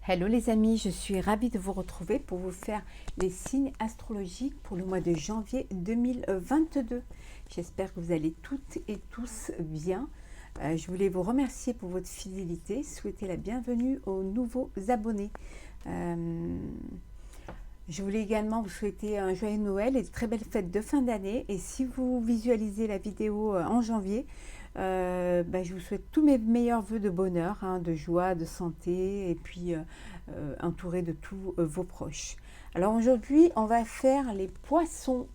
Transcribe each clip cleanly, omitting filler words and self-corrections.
Hello les amis, je suis ravie de vous retrouver pour vous faire les signes astrologiques pour le mois de janvier 2022. J'espère que vous allez toutes et tous bien. Je voulais vous remercier pour votre fidélité, souhaiter la bienvenue aux nouveaux abonnés. Je voulais également vous souhaiter un joyeux Noël et de très belles fêtes de fin d'année. Et si vous visualisez la vidéo en janvier, je vous souhaite tous mes meilleurs voeux de bonheur, de joie, de santé et puis entouré de tous vos proches. Alors aujourd'hui, on va faire les poissons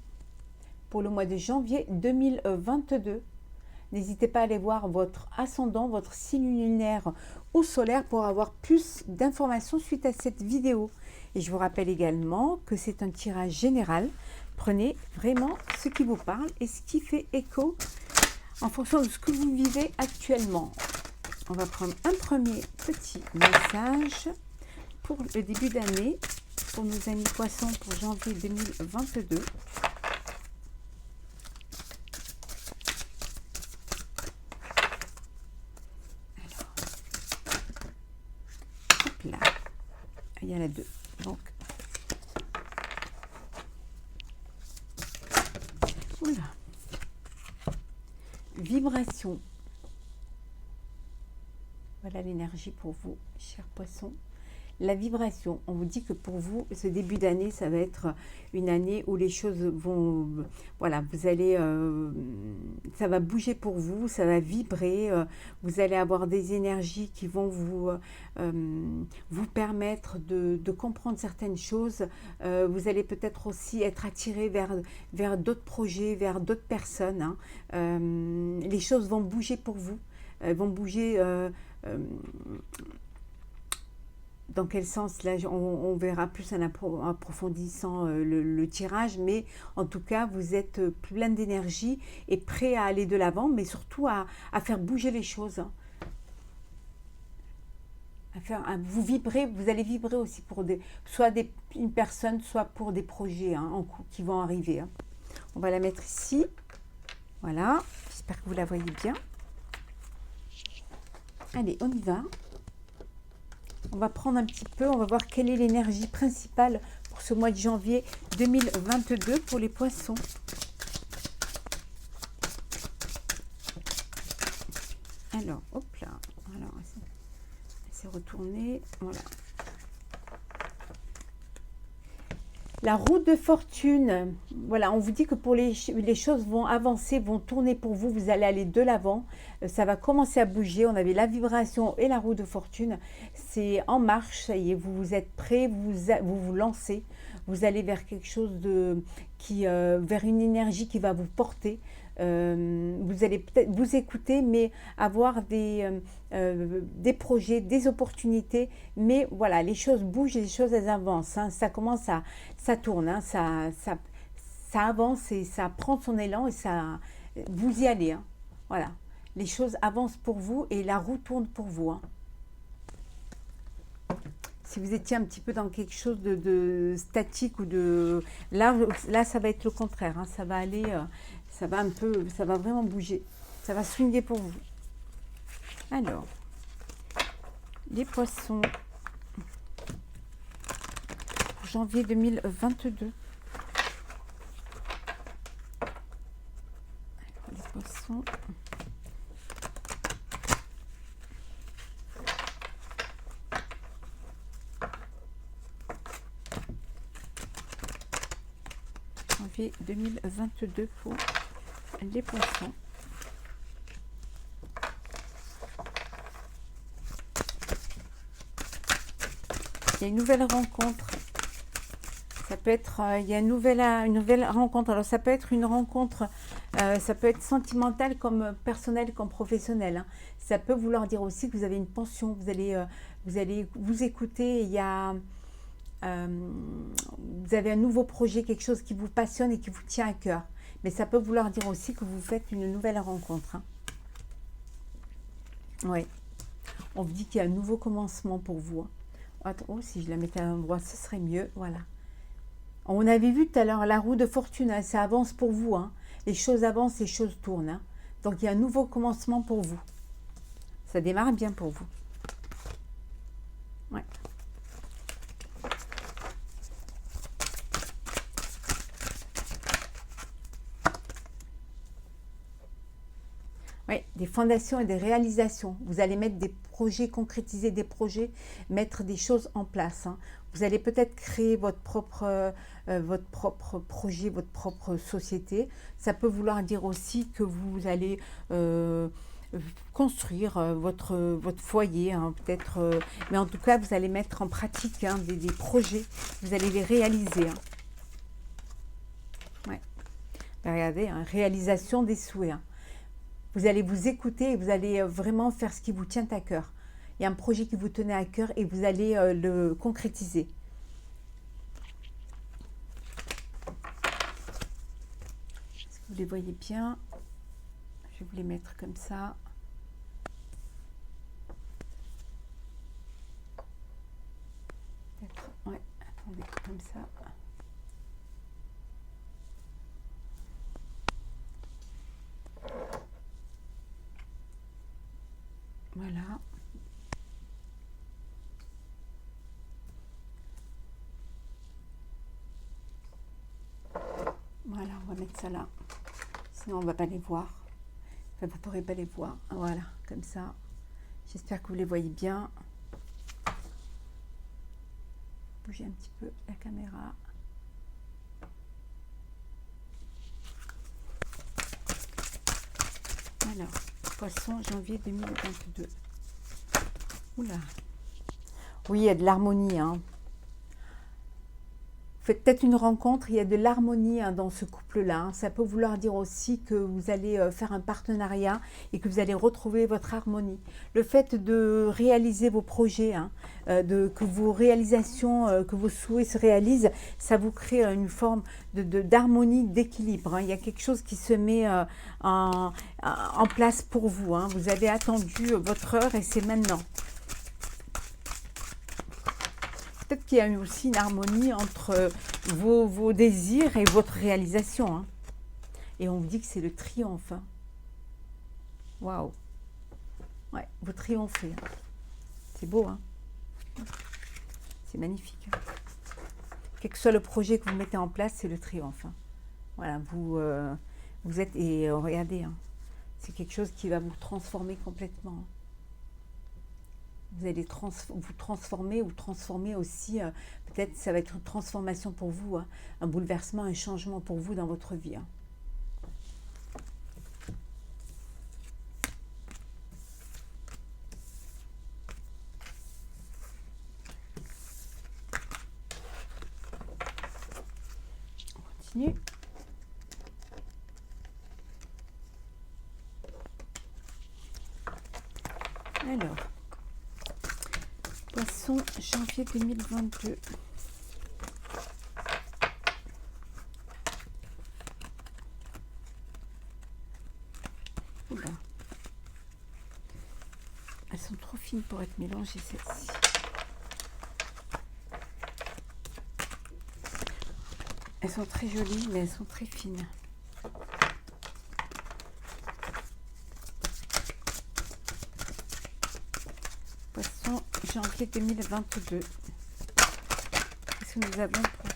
pour le mois de janvier 2022. N'hésitez pas à aller voir votre ascendant, votre signe lunaire ou solaire pour avoir plus d'informations suite à cette vidéo. Et je vous rappelle également que c'est un tirage général. Prenez vraiment ce qui vous parle et ce qui fait écho en fonction de ce que vous vivez actuellement. On va prendre un premier petit message pour le début d'année, pour nos amis poissons pour janvier 2022. Alors, hop là, il y en a deux. Donc, oula. Vibration. Voilà l'énergie pour vous, chers poissons. La vibration, on vous dit que pour vous, ce début d'année, ça va être une année où les choses vont, voilà, vous allez, ça va bouger pour vous, ça va vibrer, vous allez avoir des énergies qui vont vous permettre de comprendre certaines choses. Vous allez peut-être aussi être attiré vers d'autres projets, vers d'autres personnes. Les choses vont bouger pour vous, vont bouger. Dans quel sens, là, on verra plus en approfondissant le tirage, mais en tout cas, vous êtes plein d'énergie et prêt à aller de l'avant, mais surtout à faire bouger les choses. Vous vibrez, vous allez vibrer aussi pour soit une personne, soit pour des projets qui vont arriver. On va la mettre ici. Voilà, j'espère que vous la voyez bien. Allez, on y va. On va prendre un petit peu, on va voir quelle est l'énergie principale pour ce mois de janvier 2022 pour les poissons. Alors, hop là, alors, elle s'est retournée, voilà. La roue de fortune, voilà, on vous dit que pour les choses vont avancer, vont tourner pour vous, vous allez aller de l'avant, ça va commencer à bouger, on avait la vibration et la roue de fortune, c'est en marche, ça y est, vous êtes prêts, vous lancez, vous allez vers quelque chose vers une énergie qui va vous porter. Vous allez peut-être vous écouter, mais avoir des projets, des opportunités, mais voilà, les choses bougent, les choses elles avancent, ça commence ça tourne, ça avance et ça prend son élan et vous y allez, voilà, les choses avancent pour vous et la roue tourne pour vous. Si vous étiez un petit peu dans quelque chose de statique ou là ça va être le contraire, ça va aller, ça va vraiment bouger, ça va swinguer pour vous. Alors, les poissons, pour janvier 2022. Alors, les poissons. Janvier 2022 pour les poissons. Il y a une nouvelle rencontre. Ça peut être, il y a une nouvelle rencontre. Alors ça peut être une rencontre, ça peut être sentimentale comme personnelle, comme professionnelle. Ça peut vouloir dire aussi que vous avez une pension, vous allez vous écouter. Il y a, vous avez un nouveau projet, quelque chose qui vous passionne et qui vous tient à cœur. Mais ça peut vouloir dire aussi que vous faites une nouvelle rencontre. Oui. On vous dit qu'il y a un nouveau commencement pour vous. Oh, si je la mettais à l'endroit, ce serait mieux. Voilà. On avait vu tout à l'heure la roue de fortune, ça avance pour vous. Les choses avancent, les choses tournent. Donc il y a un nouveau commencement pour vous. Ça démarre bien pour vous. Ouais. Oui, des fondations et des réalisations. Vous allez mettre des projets, concrétiser des projets, mettre des choses en place, hein. Vous allez peut-être créer votre propre projet, votre propre société. Ça peut vouloir dire aussi que vous allez construire votre foyer, hein, peut-être. Mais en tout cas, vous allez mettre en pratique, hein, des projets. Vous allez les réaliser, hein. Ouais. Regardez, hein, réalisation des souhaits, hein. Vous allez vous écouter et vous allez vraiment faire ce qui vous tient à cœur. Il y a un projet qui vous tenait à cœur et vous allez le concrétiser. Est-ce que vous les voyez bien? Je vais vous les mettre comme ça. Peut-être, ouais, attendez, comme ça. Voilà. Voilà, on va mettre ça là. Sinon, on ne va pas les voir. Enfin, vous ne pourrez pas les voir. Voilà, comme ça. J'espère que vous les voyez bien. Bougez un petit peu la caméra. Alors, Poisson, janvier 2022. Oula. Oui, il y a de l'harmonie, hein. Faites peut-être une rencontre, il y a de l'harmonie, hein, dans ce couple-là, hein. Ça peut vouloir dire aussi que vous allez faire un partenariat et que vous allez retrouver votre harmonie. Le fait de réaliser vos projets, hein, que vos réalisations, que vos souhaits se réalisent, ça vous crée une forme d'harmonie, d'équilibre, hein. Il y a quelque chose qui se met en place pour vous, hein. Vous avez attendu votre heure et c'est maintenant. Peut-être qu'il y a eu aussi une harmonie entre vos désirs et votre réalisation, hein. Et on vous dit que c'est le triomphe, hein. Waouh! Ouais, vous triomphez, hein. C'est beau, hein. C'est magnifique, hein. Quel que soit le projet que vous mettez en place, c'est le triomphe, hein. Voilà, vous êtes... Et regardez, hein, c'est quelque chose qui va vous transformer complètement, hein. Vous allez vous transformer ou transformer aussi, peut-être ça va être une transformation pour vous, hein, un bouleversement, un changement pour vous dans votre vie, hein. On continue. Alors, Poisson, janvier 2022. Oula. Elles sont trop fines pour être mélangées, celles-ci. Elles sont très jolies, mais elles sont très fines. Poisson, janvier 2022. Qu'est-ce que nous avons pour...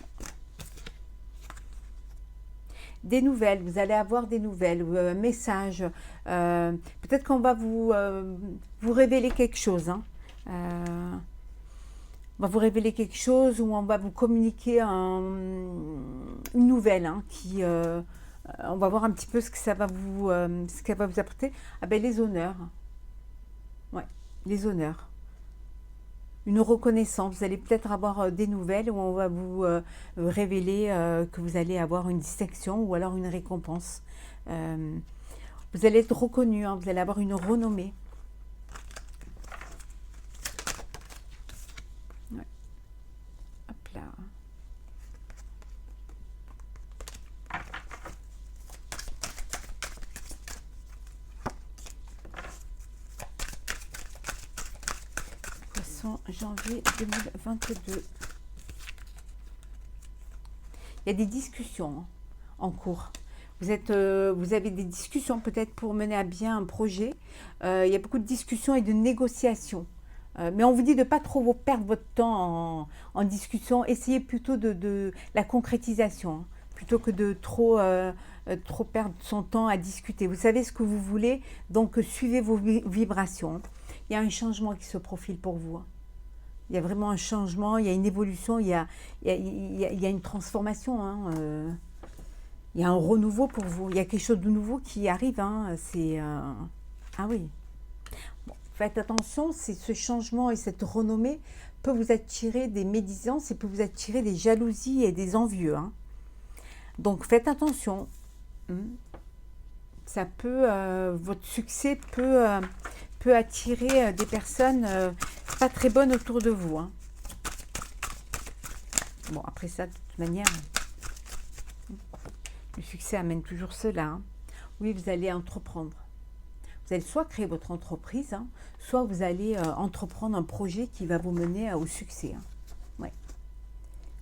Des nouvelles, vous allez avoir des nouvelles, un message. Peut-être qu'on va vous révéler quelque chose, hein. On va vous révéler quelque chose ou on va vous communiquer une nouvelle, hein, on va voir un petit peu ce que ça va ce qu'elle va vous apporter. Ah ben les honneurs. Ouais, les honneurs. Une reconnaissance. Vous allez peut-être avoir des nouvelles où on va vous révéler que vous allez avoir une distinction ou alors une récompense. Vous allez être reconnu, hein, vous allez avoir une renommée. Ouais. Hop là. Janvier 2022. Il y a des discussions, hein, en cours. Vous avez des discussions peut-être pour mener à bien un projet. Il y a beaucoup de discussions et de négociations. Mais on vous dit de ne pas trop vous perdre votre temps en discussion. Essayez plutôt de la concrétisation, hein, plutôt que de trop trop perdre son temps à discuter. Vous savez ce que vous voulez, donc suivez vos vibrations. Il y a un changement qui se profile pour vous. Il y a vraiment un changement, il y a une évolution, il y a une transformation. Il y a un renouveau pour vous. Il y a quelque chose de nouveau qui arrive. Ah oui. Bon, faites attention, ce changement et cette renommée peut vous attirer des médisances et peut vous attirer des jalousies et des envieux. Donc faites attention. Ça peut, votre succès peut attirer des personnes pas très bonnes autour de vous. Bon, après ça, de toute manière, le succès amène toujours cela. Oui, vous allez entreprendre. Vous allez soit créer votre entreprise, soit vous allez entreprendre un projet qui va vous mener au succès. Ouais.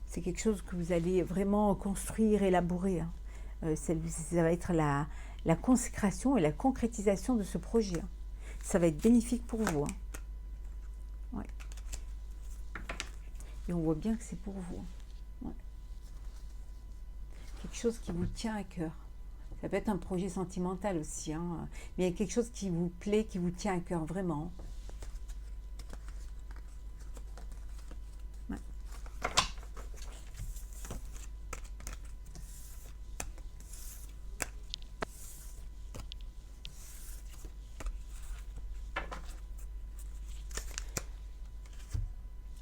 C'est quelque chose que vous allez vraiment construire, élaborer. Ça va être la consécration et la concrétisation de ce projet. Ça va être bénéfique pour vous. Ouais. Et on voit bien que c'est pour vous. Ouais. Quelque chose qui vous tient à cœur. Ça peut être un projet sentimental aussi, mais il y a quelque chose qui vous plaît, qui vous tient à cœur vraiment. Ouais.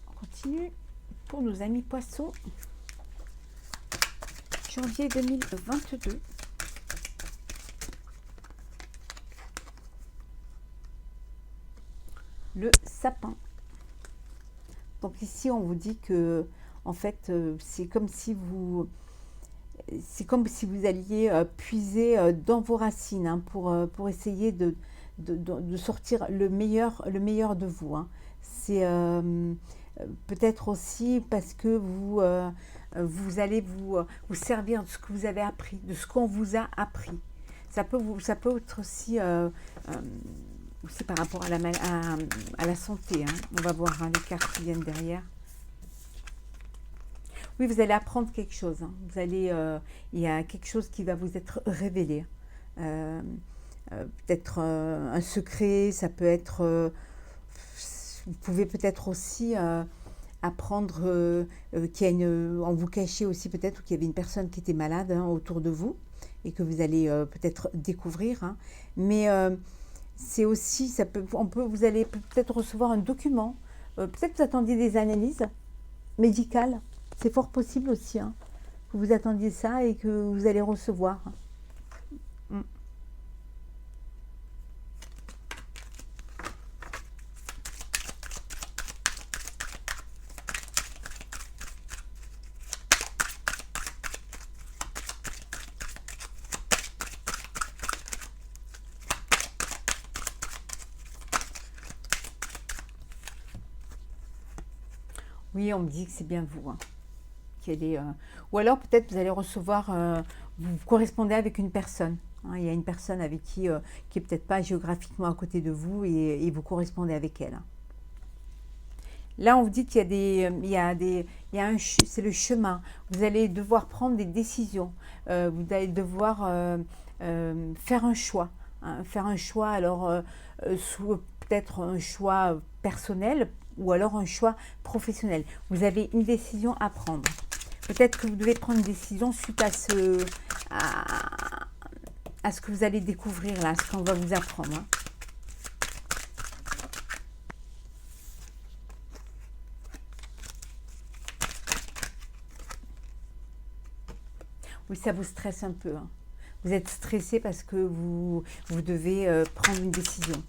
On continue pour nos amis poissons. Janvier 2022. Le sapin. Donc ici on vous dit que en fait c'est comme si vous alliez puiser dans vos racines pour essayer de sortir le meilleur de vous. C'est peut-être aussi parce que vous allez vous servir de ce que vous avez appris, de ce qu'on vous a appris. Ça peut être aussi par rapport à la santé. On va voir les cartes qui viennent derrière. Oui, vous allez apprendre quelque chose. Vous allez, il y a quelque chose qui va vous être révélé. Peut-être un secret, ça peut être... vous pouvez peut-être aussi apprendre qu'il y a en vous cachez aussi peut-être qu'il y avait une personne qui était malade autour de vous et que vous allez peut-être découvrir. Mais c'est aussi, vous allez peut-être recevoir un document. Peut-être que vous attendiez des analyses médicales. C'est fort possible aussi que vous attendiez ça et que vous allez recevoir. Oui, on me dit que c'est bien vous. Ou alors peut-être vous allez recevoir, vous correspondez avec une personne. Il y a une personne avec qui n'est peut-être pas géographiquement à côté de vous et vous correspondez avec elle. Là, on vous dit qu'il y a c'est le chemin. Vous allez devoir prendre des décisions. Vous allez devoir faire un choix. Faire un choix, alors peut-être un choix personnel ou alors un choix professionnel. Vous avez une décision à prendre. Peut-être que vous devez prendre une décision suite à ce que vous allez découvrir là, à ce qu'on va vous apprendre. Oui, ça vous stresse un peu. Vous êtes stressé parce que vous devez prendre une décision.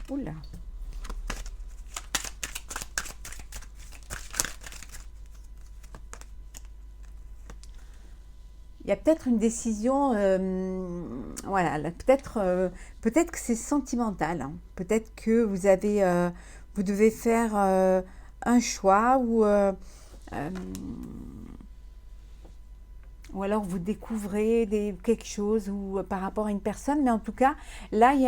Oula. Il y a peut-être une décision, voilà, peut-être que c'est sentimental. Peut-être que vous devez faire un choix ou ou alors vous découvrez quelque chose ou par rapport à une personne, mais en tout cas, là, il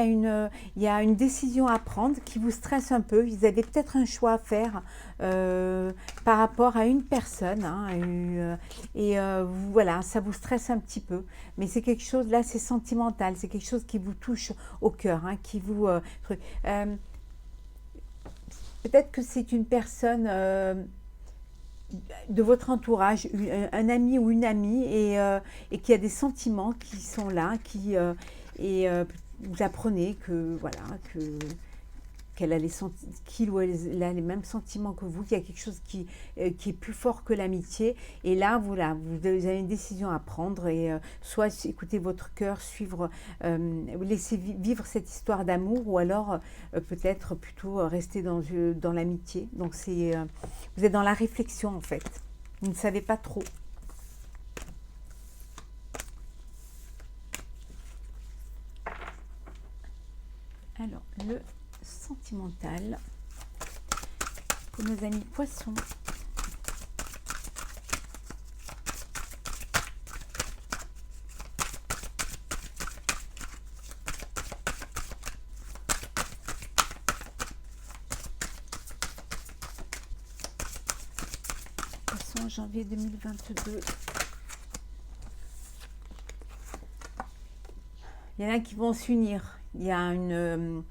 y a une décision à prendre qui vous stresse un peu. Vous avez peut-être un choix à faire par rapport à une personne, hein, voilà, ça vous stresse un petit peu. Mais c'est quelque chose, là, c'est sentimental, c'est quelque chose qui vous touche au cœur, hein, qui vous... peut-être que c'est une personne... de votre entourage, un ami ou une amie, et qui a des sentiments qui sont là, vous apprenez que voilà, qu'elle a qu'il ou elle a les mêmes sentiments que vous, qu'il y a quelque chose qui est plus fort que l'amitié. Et là, voilà, vous avez une décision à prendre et soit écouter votre cœur, suivre, laisser vivre cette histoire d'amour, ou alors peut-être plutôt rester dans l'amitié. Donc vous êtes dans la réflexion en fait. Vous ne savez pas trop. Alors, le sentimental pour nos amis poissons. Poisson, janvier 2022. Il y en a qui vont s'unir. Il y a une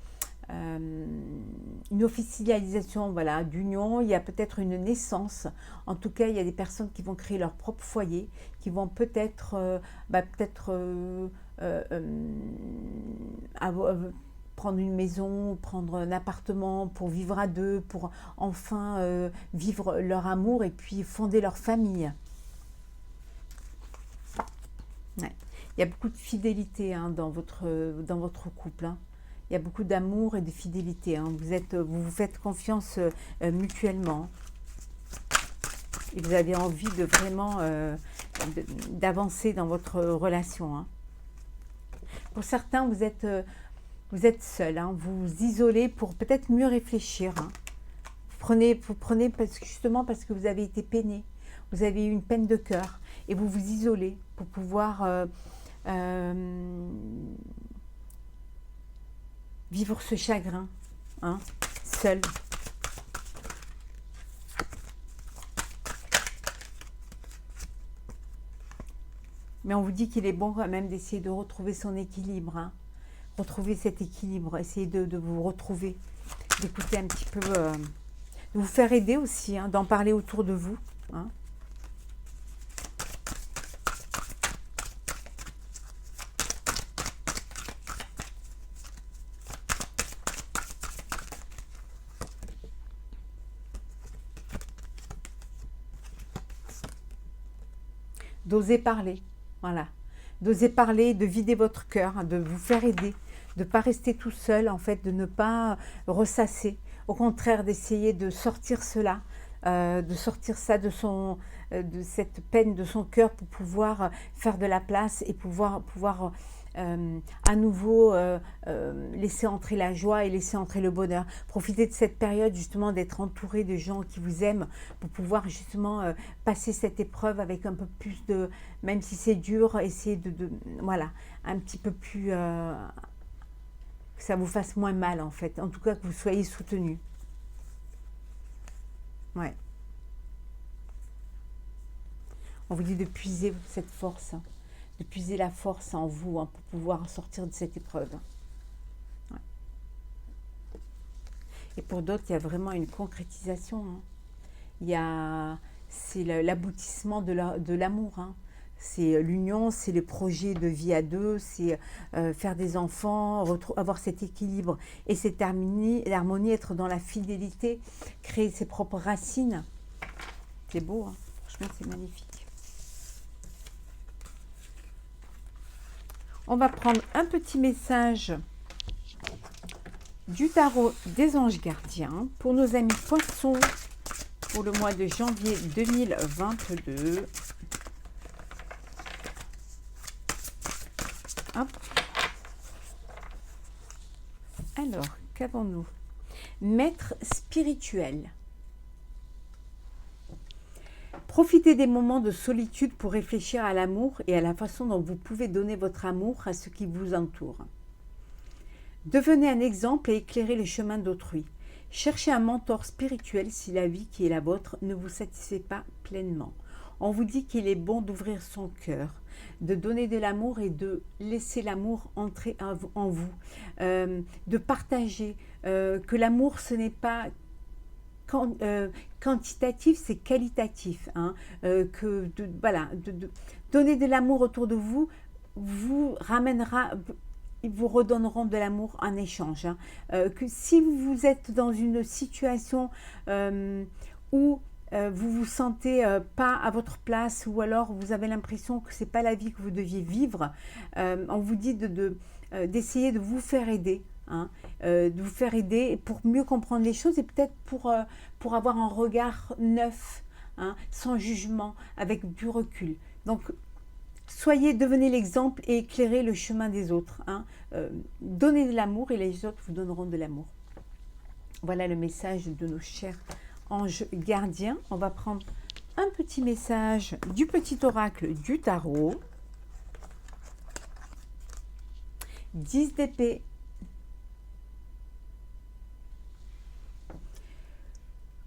officialisation, voilà, d'union. Il y a peut-être une naissance. En tout cas, il y a des personnes qui vont créer leur propre foyer, qui vont peut-être prendre une maison, prendre un appartement pour vivre à deux, pour enfin vivre leur amour et puis fonder leur famille. Ouais. Il y a beaucoup de fidélité, hein, dans votre couple, hein. Il y a beaucoup d'amour et de fidélité, hein. Vous vous faites confiance mutuellement. Et vous avez envie de vraiment d'avancer dans votre relation, hein. Pour certains, vous êtes seul, hein. Vous vous isolez pour peut-être mieux réfléchir, hein. Vous prenez justement parce que vous avez été peiné. Vous avez eu une peine de cœur. Et vous vous isolez pour pouvoir... vivre ce chagrin, hein, seul. Mais on vous dit qu'il est bon quand même d'essayer de retrouver son équilibre, hein. Retrouver cet équilibre, essayer de vous retrouver, d'écouter un petit peu, de vous faire aider aussi, hein, d'en parler autour de vous, hein. D'oser parler, voilà. D'oser parler, de vider votre cœur, hein, de vous faire aider, de ne pas rester tout seul, en fait, de ne pas ressasser. Au contraire, d'essayer de sortir cela, de sortir ça de cette peine de son cœur pour pouvoir faire de la place et pouvoir à nouveau laisser entrer la joie et laisser entrer le bonheur. Profitez de cette période justement d'être entouré de gens qui vous aiment pour pouvoir justement passer cette épreuve avec un peu plus de, même si c'est dur, essayer voilà, un petit peu plus, que ça vous fasse moins mal en fait. En tout cas que vous soyez soutenu. Ouais. On vous dit de puiser cette force, hein, de puiser la force en vous, hein, pour pouvoir sortir de cette épreuve. Ouais. Et pour d'autres, il y a vraiment une concrétisation, hein. C'est l'aboutissement de l'amour, hein. C'est l'union, c'est le projet de vie à deux, c'est faire des enfants, avoir cet équilibre et cette harmonie, être dans la fidélité, créer ses propres racines. C'est beau, hein. Franchement, c'est magnifique. On va prendre un petit message du tarot des anges gardiens pour nos amis poissons pour le mois de janvier 2022. Hop. Alors, qu'avons-nous? Maître spirituel. Profitez des moments de solitude pour réfléchir à l'amour et à la façon dont vous pouvez donner votre amour à ceux qui vous entourent. Devenez un exemple et éclairez le chemin d'autrui. Cherchez un mentor spirituel si la vie qui est la vôtre ne vous satisfait pas pleinement. On vous dit qu'il est bon d'ouvrir son cœur, de donner de l'amour et de laisser l'amour entrer en vous, de partager, que l'amour ce n'est pas quantitatif, c'est qualitatif, hein, voilà, de donner de l'amour autour de vous vous ramènera, ils vous redonneront de l'amour en échange, hein. Que si vous êtes dans une situation où vous vous sentez pas à votre place, ou alors vous avez l'impression que c'est pas la vie que vous deviez vivre, on vous dit d'essayer de vous faire aider, hein, de vous faire aider pour mieux comprendre les choses et peut-être pour avoir un regard neuf, hein, sans jugement, avec du recul. Donc devenez l'exemple et éclairez le chemin des autres, hein. Donnez de l'amour et les autres vous donneront de l'amour. Voilà le message de nos chers anges gardiens. On va prendre un petit message du petit oracle du tarot. 10 d'épée.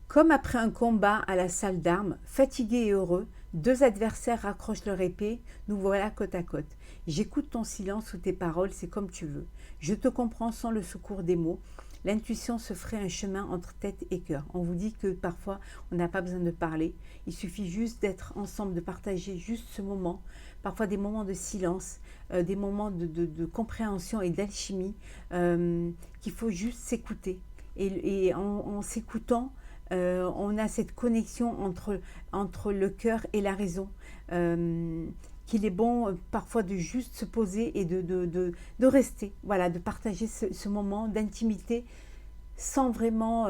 Comme après un combat à la salle d'armes, fatigués et heureux, deux adversaires raccrochent leur épée, nous voilà côte à côte. J'écoute ton silence ou tes paroles, c'est comme tu veux. Je te comprends sans le secours des mots. L'intuition se ferait un chemin entre tête et cœur. On vous dit que parfois, on n'a pas besoin de parler. Il suffit juste d'être ensemble, de partager juste ce moment. Parfois des moments de silence, des moments de compréhension et d'alchimie, qu'il faut juste s'écouter. Et en s'écoutant, on a cette connexion entre le cœur et la raison, qu'il est bon parfois de juste se poser et de rester, voilà, de partager ce moment d'intimité sans vraiment,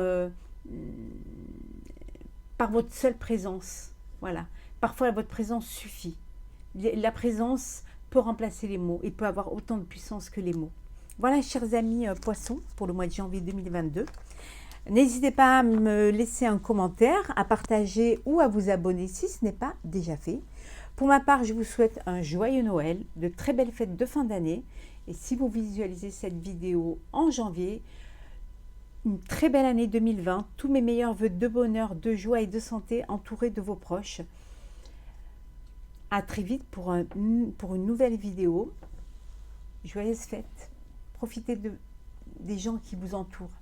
par votre seule présence, voilà. Parfois votre présence suffit. La présence peut remplacer les mots et peut avoir autant de puissance que les mots. Voilà, chers amis poissons, pour le mois de janvier 2022. N'hésitez pas à me laisser un commentaire, à partager ou à vous abonner si ce n'est pas déjà fait. Pour ma part, je vous souhaite un joyeux Noël, de très belles fêtes de fin d'année. Et si vous visualisez cette vidéo en janvier, une très belle année 2020. Tous mes meilleurs vœux de bonheur, de joie et de santé entourés de vos proches. À très vite pour une nouvelle vidéo. Joyeuses fêtes. Profitez des gens qui vous entourent.